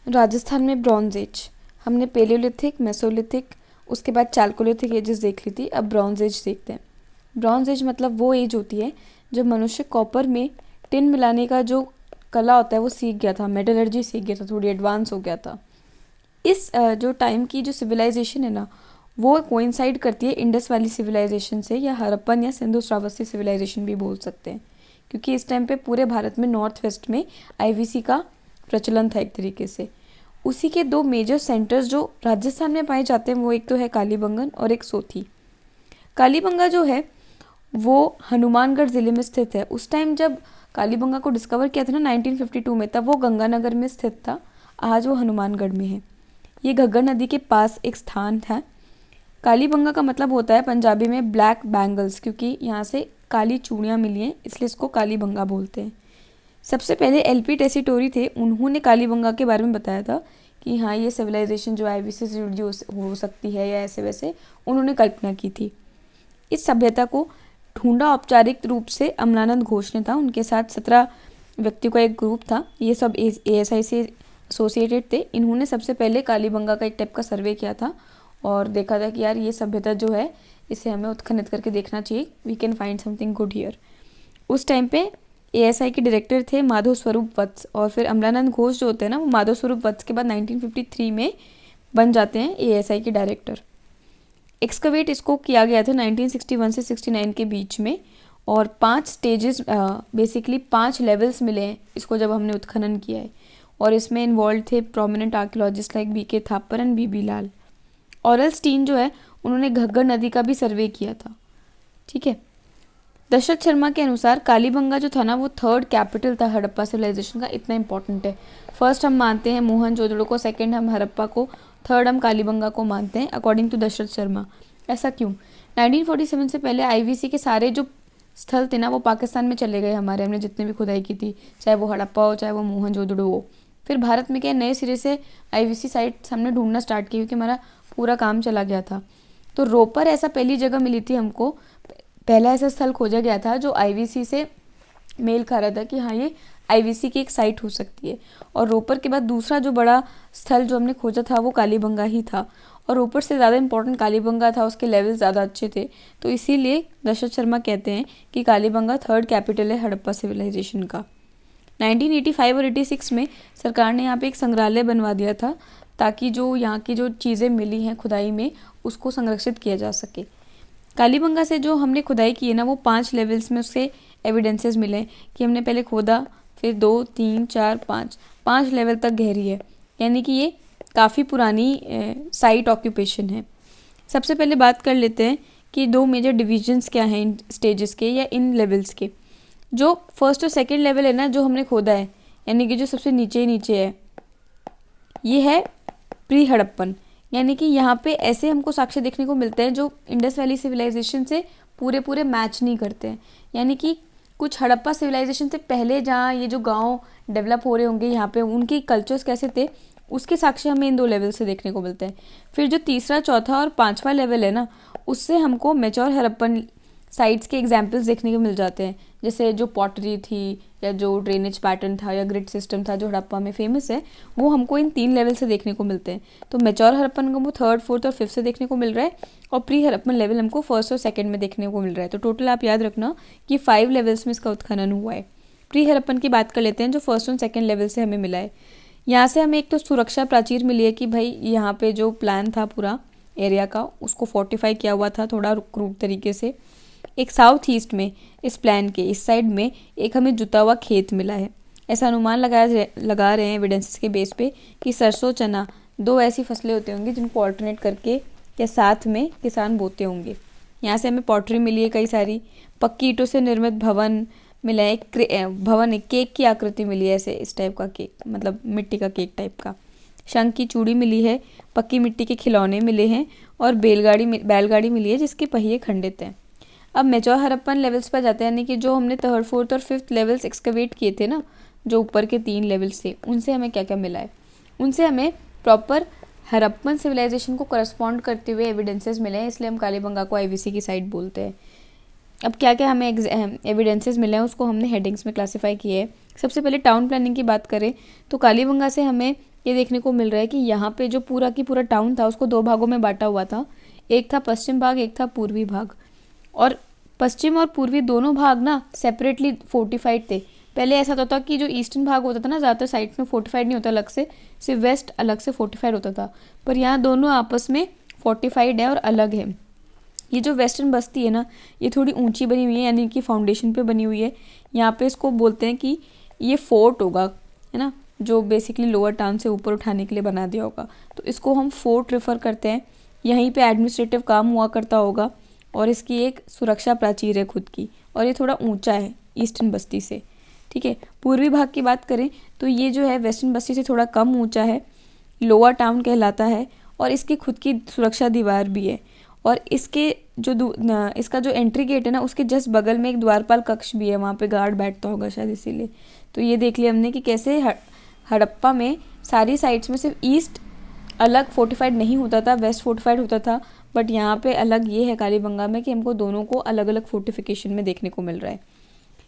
राजस्थान में bronze age, हमने palaeolithic, Mesolithic, उसके बाद चालकोलिथिक एजेस देख ली थी। अब ब्रॉन्ज एज देखते हैं। ब्रॉन्ज एज मतलब वो एज होती है जब मनुष्य कॉपर में टिन मिलाने का जो कला होता है वो सीख गया था, मेटलर्जी सीख गया था, थोड़ी एडवांस हो गया था। इस जो टाइम की जो सिविलाइजेशन है ना, वो कोइंसाइड करती है इंडस वैली सिविलाइजेशन से, या हड़प्पन या सिंधु श्रावस्ती सिविलाइजेशन भी बोल सकते हैं, क्योंकि इस टाइम पे पूरे भारत में नॉर्थ वेस्ट में आईवीसी का प्रचलन था एक तरीके से। उसी के दो मेजर सेंटर्स जो राजस्थान में पाए जाते हैं वो एक तो है कालीबंगन और एक सोथी। कालीबंगा जो है वो हनुमानगढ़ ज़िले में स्थित है। उस टाइम जब कालीबंगा को डिस्कवर किया था ना 1952 में, तब वो गंगानगर में स्थित था। आज वो हनुमानगढ़ में है। ये घग्गर नदी के पास एक स्थान था। कालीबंगा का मतलब होता है पंजाबी में ब्लैक बैंगल्स, क्योंकि यहाँ से काली चूड़ियाँ मिली हैं, इसलिए इसको कालीबंगा बोलते हैं। सबसे पहले एलपी टेसीटोरी थे, उन्होंने कालीबंगा के बारे में बताया था कि हाँ ये सिविलाइजेशन जो आईवीसी से जुड़ी हो सकती है या ऐसे वैसे, उन्होंने कल्पना की थी। इस सभ्यता को ढूंढा औपचारिक रूप से अमलानंद घोष ने था। उनके साथ 17 व्यक्तियों का एक ग्रुप था। ये सब एएसआई से एसोसिएटेड थे। इन्होंने सबसे पहले कालीबंगा का एक टाइप का सर्वे किया था और देखा था कि यार ये सभ्यता जो है इसे हमें उत्खनन करके देखना चाहिए, we can find something good here. उस टाइम पे एएसआई के डायरेक्टर थे माधव स्वरूप वत्स, और फिर अमलानंद घोष जो होते हैं ना, वो माधव स्वरूप वत्स के बाद 1953 में बन जाते हैं एएसआई के डायरेक्टर। एक्सकवेट इसको किया गया था 1961 से 69 के बीच में, और 5 स्टेजेस बेसिकली 5 लेवल्स मिले हैं इसको जब हमने उत्खनन किया है। और इसमें इन्वॉल्व थे prominent archaeologist like BK Thapar and BB Lal. Aurel Stein जो है उन्होंने घग्गर नदी का भी सर्वे किया था। ठीक है। दशरथ शर्मा के अनुसार कालीबंगा जो था ना वो 3rd कैपिटल था हड़प्पा सिविलाइजेशन का। इतना इंपॉर्टेंट है। फर्स्ट हम मानते हैं मोहनजोदड़ो को, सेकंड हम हड़प्पा को, थर्ड हम कालीबंगा को मानते हैं अकॉर्डिंग टू दशरथ शर्मा। ऐसा क्यों? 1947 से पहले आईवीसी के सारे जो स्थल थे ना वो पाकिस्तान में चले गए हमारे, हमने जितने भी खुदाई की थी, चाहे वो हड़प्पा हो चाहे वो मोहनजोदड़ो हो। फिर भारत में क्या नए सिरे से आईवीसी साइट्स हमने ढूंढना स्टार्ट की, क्योंकि हमारा पूरा काम चला गया था। तो रोपर ऐसा पहली जगह मिली थी हमको, पहला ऐसा स्थल खोजा गया था जो आईवीसी से मेल खा रहा था कि हाँ ये आईवीसी की एक साइट हो सकती है। और रोपर के बाद दूसरा जो बड़ा स्थल जो हमने खोजा था वो कालीबंगा ही था, और रोपर से ज़्यादा इंपॉर्टेंट कालीबंगा था, उसके लेवल ज़्यादा अच्छे थे। तो इसीलिए दशरथ शर्मा कहते हैं कि कालीबंगा 3rd कैपिटल है हड़प्पा सिविलाइजेशन का। 1985 और 86 में सरकार ने यहाँ पे एक संग्रहालय बनवा दिया था, ताकि जो यहाँ की जो चीज़ें मिली हैं खुदाई में उसको संरक्षित किया जा सके। कालीबंगा से जो हमने खुदाई की है ना वो 5 लेवल्स में उससे एविडेंसेस मिले कि हमने पहले खोदा, फिर 2, 3, 4, 5 लेवल तक गहरी है, यानी कि ये काफ़ी पुरानी साइट ऑक्यूपेशन है। सबसे पहले बात कर लेते हैं कि 2 मेजर डिविजन्स क्या हैं इन स्टेजेस के या इन लेवल्स के। जो फर्स्ट और सेकेंड लेवल है ना जो हमने खोदा है, यानी कि जो सबसे नीचे नीचे है, ये है प्री हड़प्पन, यानी कि यहाँ पे ऐसे हमको साक्ष्य देखने को मिलते हैं जो इंडस वैली सिविलाइजेशन से पूरे मैच नहीं करते हैं। यानी कि कुछ हड़प्पा सिविलाइजेशन से पहले जहाँ ये जो गांव डेवलप हो रहे होंगे यहाँ पे उनके कल्चर्स कैसे थे, उसके साक्ष्य हमें इन 2 लेवल से देखने को मिलते हैं। फिर जो तीसरा, चौथा और 5वां लेवल है ना, उससे हमको मैच्योर हड़प्पन साइट्स के एग्जाम्पल्स देखने को मिल जाते हैं, जैसे जो पॉटरी थी या जो ड्रेनेज पैटर्न था या ग्रिड सिस्टम था जो हड़प्पा में फेमस है, वो हमको इन 3 लेवल से देखने को मिलते हैं। तो मैच्योर हड़प्पन को 3rd, 4th और 5th से देखने को मिल रहा है, और प्री हड़प्पन लेवल हमको 1st और 2nd में देखने को मिल रहा है। तो टोटल आप याद रखना कि 5 लेवल्स में इसका उत्खनन हुआ है। प्री हड़प्पन की बात कर लेते हैं जो 1st और 2nd लेवल से हमें मिला है। यहाँ से हमें एक तो सुरक्षा प्राचीर मिली है कि भाई यहाँ पे जो प्लान था पूरा एरिया का उसको फोर्टिफाई किया हुआ था थोड़ा क्रूड तरीके से। एक साउथ ईस्ट में इस प्लान के इस साइड में एक हमें जुता हुआ खेत मिला है। ऐसा अनुमान लगा रहे हैं एविडेंसेस के बेस पे कि सरसों चना 2 ऐसी फसलें होती होंगी जिनको ऑल्टरनेट करके या साथ में किसान बोते होंगे। यहाँ से हमें पॉटरी मिली है कई सारी। पक्की ईंटों से निर्मित भवन मिला है, एक केक की आकृति मिली है, ऐसे इस टाइप का केक, मतलब मिट्टी का केक टाइप का। शंख की चूड़ी मिली है, पक्की मिट्टी के खिलौने मिले हैं, और बैलगाड़ी मिली है जिसके पहिए खंडित हैं। अब मैच्योर हड़प्पन लेवल्स पर जाते हैं, यानी कि जो हमने 3rd, 4th और 5th लेवल्स एक्सकवेट किए थे ना, जो ऊपर के 3 लेवल्स थे, उनसे हमें क्या क्या मिला है। उनसे हमें प्रॉपर हड़प्पन सिविलाइजेशन को करस्पॉन्ड करते हुए एविडेंसेस मिले हैं, इसलिए हम कालीबंगा को आईवीसी की साइट बोलते हैं। अब क्या क्या हमें एविडेंसेस मिले हैं उसको हमने हेडिंग्स में क्लासीफाई किए हैं। सबसे पहले टाउन प्लानिंग की बात करें तो कालीबंगा से हमें ये देखने को मिल रहा है कि यहाँ पे जो पूरा की पूरा टाउन था उसको 2 भागों में बांटा हुआ था। एक था पश्चिम भाग, एक था पूर्वी भाग। और पश्चिम और पूर्वी दोनों भाग ना सेपरेटली फोर्टिफाइड थे। पहले ऐसा होता था कि जो ईस्टर्न भाग होता था ना, ज़्यादातर साइड में फोर्टिफाइड नहीं होता अलग से, सिर्फ वेस्ट अलग से फोर्टिफाइड होता था। पर यहाँ दोनों आपस में फोर्टिफाइड है और अलग है। ये जो वेस्टर्न बस्ती है ना, ये थोड़ी ऊंची बनी हुई है, यानी कि फाउंडेशन पे बनी हुई है। यहाँ पे इसको बोलते हैं कि ये फोर्ट होगा, है ना, जो बेसिकली लोअर टाउन से ऊपर उठाने के लिए बना दिया होगा, तो इसको हम फोर्ट रेफर करते हैं। यहीं पे एडमिनिस्ट्रेटिव काम हुआ करता होगा और इसकी एक सुरक्षा प्राचीर है खुद की, और ये थोड़ा ऊंचा है ईस्टर्न बस्ती से। ठीक है, पूर्वी भाग की बात करें तो ये जो है वेस्टर्न बस्ती से थोड़ा कम ऊंचा है, लोअर टाउन कहलाता है, और इसकी खुद की सुरक्षा दीवार भी है। और इसके इसका जो एंट्री गेट है ना, उसके जस्ट बगल में एक द्वारपाल कक्ष भी है, वहाँ पे गार्ड बैठता होगा शायद इसीलिए। तो ये देख लिया हमने कि कैसे हड़प्पा में सारी साइड्स में सिर्फ ईस्ट अलग फोर्टिफाइड नहीं होता था, वेस्ट फोर्टिफाइड होता था। बट यहाँ पे अलग ये है कालीबंगा में कि हमको दोनों को अलग अलग फोर्टिफिकेशन में देखने को मिल रहा है।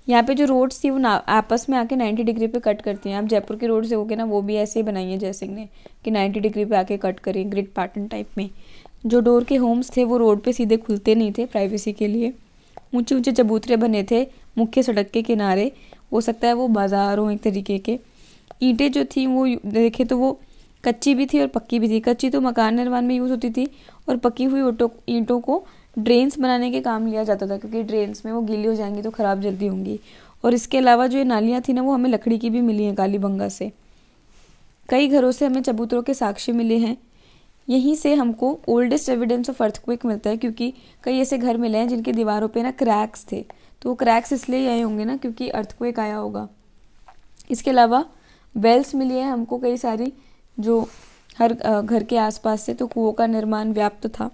यहाँ पे जो रोड्स थी वो आपस में आके 90 डिग्री पे कट करती हैं। आप जयपुर की रोड देखोगे ना, वो भी ऐसे ही बनाई है जयसिंह ने कि 90 डिग्री पे आके कट करें ग्रिड पैटर्न टाइप में। जो डोर के होम्स थे वो रोड पे सीधे खुलते नहीं थे प्राइवेसी के लिए। ऊंचे ऊंचे चबूतरे बने थे मुख्य सड़क के किनारे, हो सकता है वो बाजार हो एक तरीके के। ईंटें जो थी वो देखे तो वो कच्ची भी थी और पक्की भी थी। कच्ची तो मकान निर्माण में यूज़ होती थी, और पकी हुई ईंटों को ड्रेन्स बनाने के काम लिया जाता था, क्योंकि ड्रेन्स में वो गीली हो जाएंगी तो ख़राब जल्दी होंगी। और इसके अलावा जो ये नालियाँ थी ना, वो हमें लकड़ी की भी मिली हैं कालीबंगा से। कई घरों से हमें चबूतरों के साक्ष्य मिले हैं। यहीं से हमको ओल्डेस्ट एविडेंस ऑफ अर्थक्वेक मिलता है, क्योंकि कई ऐसे घर मिले हैं जिनकी दीवारों पे ना क्रैक्स थे। तो वो क्रैक्स इसलिए आए होंगे ना क्योंकि अर्थक्वेक आया होगा। इसके अलावा वेल्स मिली है हमको कई सारी, जो हर घर के आसपास से, तो कुओं का निर्माण व्याप्त था।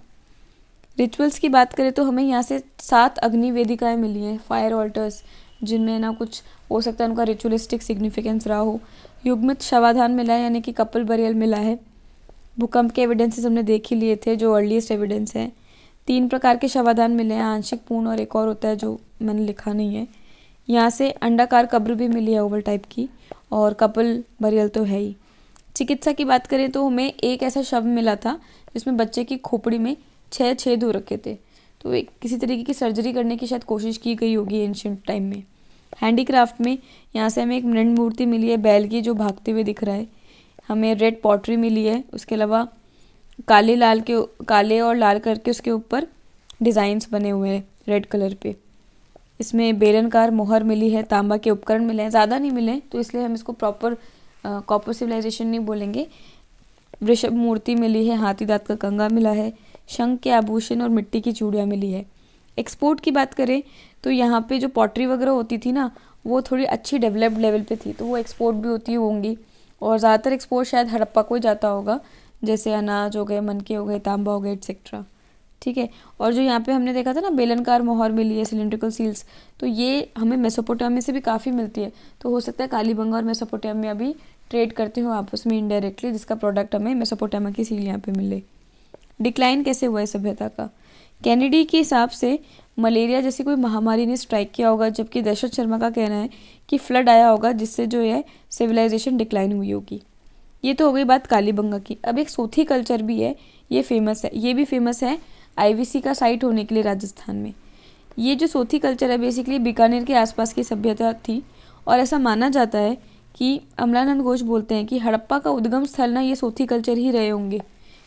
रिचुअल्स की बात करें तो हमें यहाँ से 7 अग्नि वेदिकाएँ मिली हैं, फायर ऑल्टर्स, जिनमें ना कुछ हो सकता है उनका रिचुअलिस्टिक सिग्निफिकेंस रहा हो। युग्मित शवाधान मिला है, यानी कि कपल बरियल मिला है। भूकंप के एविडेंसेस हमने देख ही लिए थे, जो अर्लीस्ट एविडेंस हैं। 3 प्रकार के शवाधान मिले हैं, आंशिक, पूर्ण और एक और होता है जो मैंने लिखा नहीं है। यहाँ से अंडाकार कब्र भी मिली है ओवल टाइप की, और कपल बरियल तो है ही। चिकित्सा की बात करें तो हमें एक ऐसा शव मिला था जिसमें बच्चे की खोपड़ी में 6 छेद हो रखे थे। तो एक किसी तरीके की सर्जरी करने की शायद कोशिश की गई होगी एंशिएंट टाइम में। हैंडीक्राफ्ट में यहाँ से हमें एक मृण मूर्ति मिली है बैल की, जो भागते हुए दिख रहा है। हमें रेड पॉटरी मिली है, उसके अलावा काले और लाल करके उसके ऊपर डिज़ाइंस बने हुए हैं रेड कलर पे। इसमें बेलनकार मोहर मिली है, तांबा के उपकरण मिले हैं, ज़्यादा नहीं मिले तो इसलिए हम इसको प्रॉपर कॉपर सिविलाइजेशन नहीं बोलेंगे। वृषभ मूर्ति मिली है, हाथी दांत का कंगा मिला है, शंख के आभूषण और मिट्टी की चूड़ियाँ मिली है। एक्सपोर्ट की बात करें तो यहाँ पे जो पॉटरी वगैरह होती थी ना, वो थोड़ी अच्छी डेवलप्ड लेवल पे थी, तो वो एक्सपोर्ट भी होती होंगी। और ज़्यादातर एक्सपोर्ट शायद हड़प्पा को ही जाता होगा, जैसे अनाज हो गए, मनके हो गए, तांबा हो गया, एटसेट्रा। ठीक है, और जो यहाँ पे हमने देखा था ना बेलनकार मोहर मिली है, सिलिंड्रिकल सील्स, तो ये हमें मेसोपोटामिया से भी काफ़ी मिलती है। तो हो सकता है कालीबंगा और मेसोपोटामिया भी ट्रेड करते हो आपस में इनडायरेक्टली, जिसका प्रोडक्ट हमें मेसोपोटामिया की सील यहाँ पे मिले। डिक्लाइन कैसे हुआ है सभ्यता का? कैनेडी के हिसाब से मलेरिया जैसी कोई महामारी ने स्ट्राइक किया होगा, जबकि दशरथ शर्मा का कहना है कि फ्लड आया होगा जिससे जो है सिविलाइजेशन डिक्लाइन हुई होगी। ये तो हो गई बात कालीबंगा की। अब एक सोथी कल्चर भी है, ये फेमस है, ये भी फेमस है आईवीसी का साइट होने के लिए राजस्थान में। ये जो सोथी कल्चर है बेसिकली बीकानेर के आसपास की सभ्यता थी, और ऐसा माना जाता है कि अमलानंद घोष बोलते हैं कि हड़प्पा का उद्गम स्थल ना ये सोथी कल्चर ही रहे होंगे।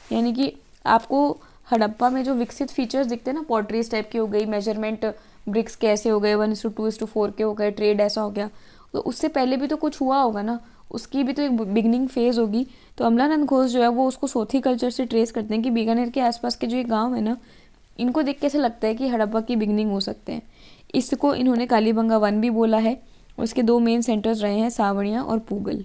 यानी कि आपको हड़प्पा में जो विकसित फीचर्स दिखते हैं ना, पॉटरीज टाइप की हो गई, मेजरमेंट ब्रिक्स के ऐसे हो गए, 1:2:4 के हो गए, ट्रेड ऐसा हो गया, तो उससे पहले भी तो कुछ हुआ होगा ना, उसकी भी तो एक बिगनिंग फेज होगी। तो अमलानंद घोष जो है वो उसको सोथी कल्चर से ट्रेस करते हैं कि बीकानेर के आसपास के जो ये गाँव है ना, इनको देख के ऐसा लगता है कि हड़प्पा की बिगनिंग हो सकते हैं। इसको इन्होंने कालीबंगा 1 भी बोला है। उसके 2 मेन सेंटर्स रहे हैं, सावड़िया और पूगल।